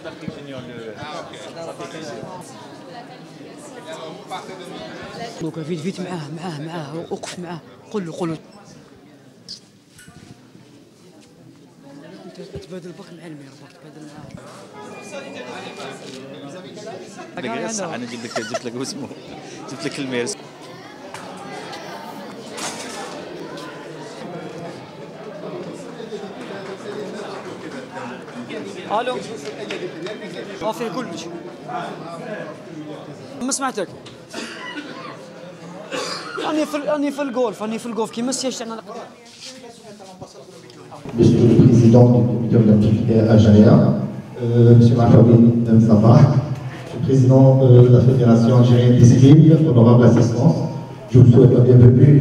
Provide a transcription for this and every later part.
l'Afrique Junior. دوكا فيت معاه وقف معاه قول له تبادل باك مع المير تبادل معاه صح انا جبت لك اسمه جبت لك الميرس. الو فيه كلش ما سمعتك راني في الجولف كيما السياج تاعنا. Monsieur le Président du Comité olympique algérien, Monsieur Mahawi Msafah, le Président de la Fédération algérienne d'escrime, honorable assistance, je vous souhaite la bienvenue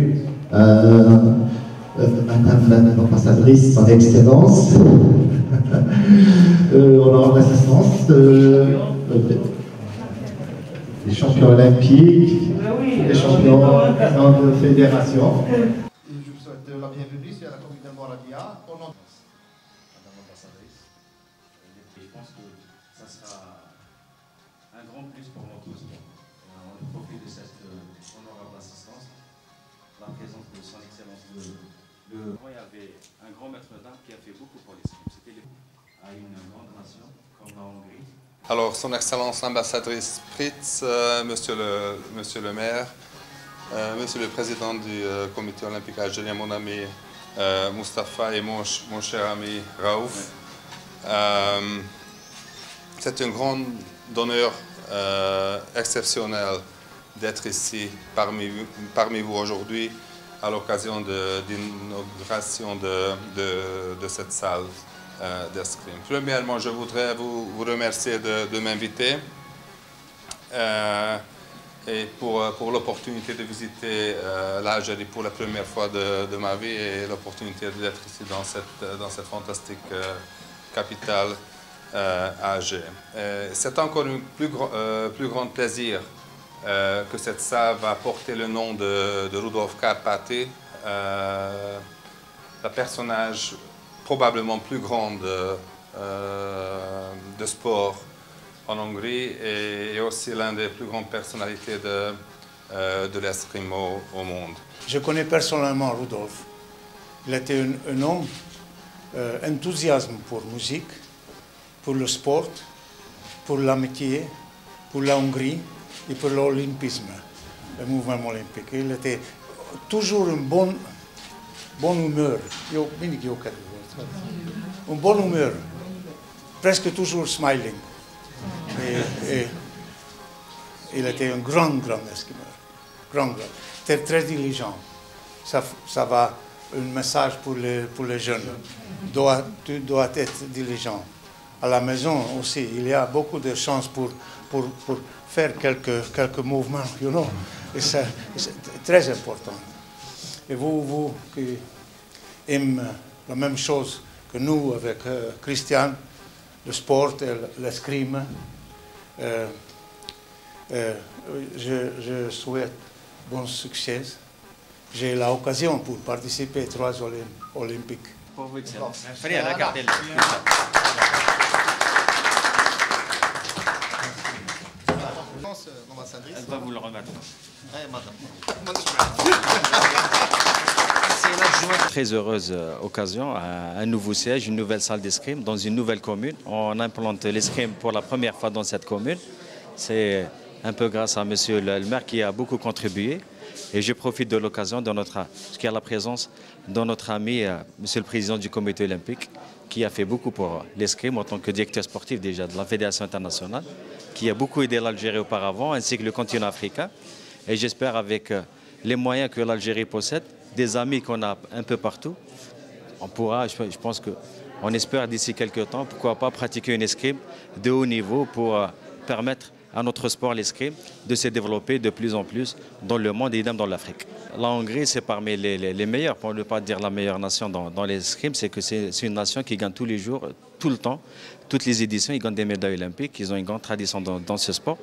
Madame l'ambassadrice par excellence, honorable assistance, les champions olympiques, les champions de fédération. Je vous souhaite la bienvenue sur la commune de Moravia. Madame l'ambassadrice, je pense que ça sera un grand plus pour notre sport. On profite de cette honorable assistance, la présence de son excellence il y avait un grand maître d'armes qui a fait beaucoup pour l'escrime. C'était à une grande nation comme la Hongrie. Alors, son excellence l'ambassadrice Pritz, monsieur le maire, monsieur le président du comité olympique algérien, mon ami Mustapha et mon cher ami Raouf. C'est un grand honneur exceptionnel d'être ici parmi vous aujourd'hui à l'occasion de l'inauguration de cette salle d'escrime. Premièrement, je voudrais vous remercier de m'inviter et pour l'opportunité de visiter l'Algérie pour la première fois de ma vie et l'opportunité d'être ici dans cette fantastique capitale Alger. C'est encore un plus grand plaisir que cette salle va porter le nom de Rudolf Karpathy, le personnage probablement plus grand de sport en Hongrie et aussi l'une des plus grandes personnalités de l'escrime au monde. Je connais personnellement Rudolf. Il était un homme enthousiaste pour la musique, pour le sport, pour l'amitié, pour la Hongrie et pour l'olympisme, le mouvement olympique. Il était toujours une bonne humeur. Une bonne humeur, presque toujours smiling. Et il était un grand escrimeur, grand. Très, très diligent. Ça va un message pour les jeunes. Tu dois être diligent. À la maison aussi, il y a beaucoup de chances pour faire quelques mouvements, you know. Et c'est très important. Et vous qui aimez la même chose que nous avec Christian, le sport et l'escrime, je souhaite bon succès. J'ai l'occasion pour participer aux 3 Olympiques. Pour vous, excellence. Fallait la garder. Elle va vous le remettre. Très heureuse occasion, un nouveau siège, une nouvelle salle d'escrime dans une nouvelle commune. On implante l'escrime pour la première fois dans cette commune. C'est un peu grâce à monsieur le maire qui a beaucoup contribué. Et je profite de l'occasion parce qu'il y a la présence de notre ami, monsieur le président du comité olympique, qui a fait beaucoup pour l'escrime en tant que directeur sportif déjà de la Fédération internationale, qui a beaucoup aidé l'Algérie auparavant, ainsi que le continent africain. Et j'espère avec les moyens que l'Algérie possède, des amis qu'on a un peu partout, on pourra, je pense qu'on espère d'ici quelques temps, pourquoi pas pratiquer une escrime de haut niveau pour permettre à notre sport, l'escrime, de se développer de plus en plus dans le monde et même dans l'Afrique. La Hongrie, c'est parmi les meilleurs, pour ne pas dire la meilleure nation dans l'escrime, c'est que c'est une nation qui gagne tous les jours tout le temps. Toutes les éditions, ils gagnent des médailles olympiques. Ils ont une grande tradition dans ce sport.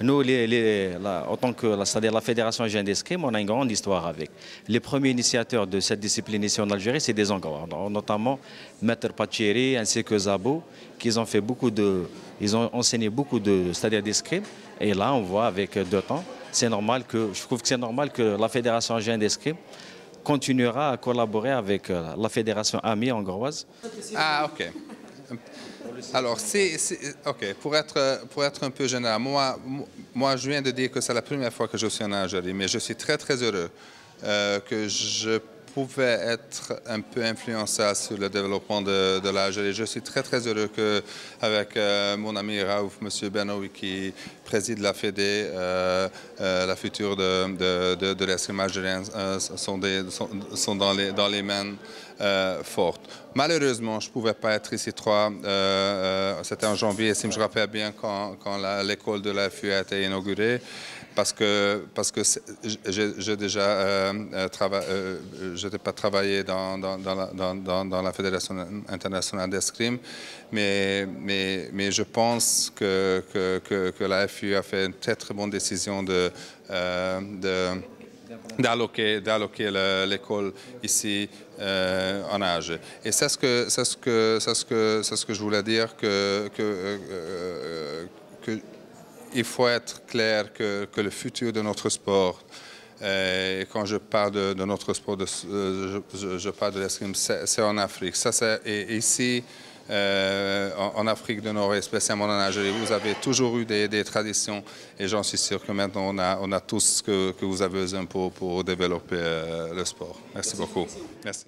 Nous, en tant que, c'est-à-dire la Fédération algérienne d'escrime, on a une grande histoire avec. Les premiers initiateurs de cette discipline ici en Algérie, c'est des Hongrois, notamment Maître Pachiri ainsi que Zabo, ils ont enseigné beaucoup c'est-à-dire d'escrime. Et là, on voit avec 2 temps, je trouve que c'est normal que la Fédération algérienne d'escrime continuera à collaborer avec la Fédération amie hongroise. Ah, ok. Alors, ok, pour être un peu général, moi, je viens de dire que c'est la première fois que je suis en Algérie, mais je suis très, très heureux que je pouvais être un peu influencé sur le développement de l'Algérie. Je suis très, très heureux qu'avec mon ami Raouf, M. Benoui, qui préside la Fédé, la future de l'escrime algérien sont dans les mains fortes. Malheureusement, je ne pouvais pas être ici c'était en janvier, si je me rappelle bien, quand l'école de la FU a été inaugurée, parce que j'ai déjà pas travaillé dans la Fédération internationale d'escrime, mais je pense que la FU a fait une très très bonne décision d'alloquer l'école ici en Alger. Et c'est ce que je voulais dire, il faut être clair que le futur de notre sport, et quand je parle de notre sport, je parle de l'escrime, c'est en Afrique. Et ici, en Afrique du Nord et spécialement en Algérie, vous avez toujours eu des traditions, et j'en suis sûr que maintenant on a tout ce que vous avez besoin pour développer le sport. Merci beaucoup. Merci.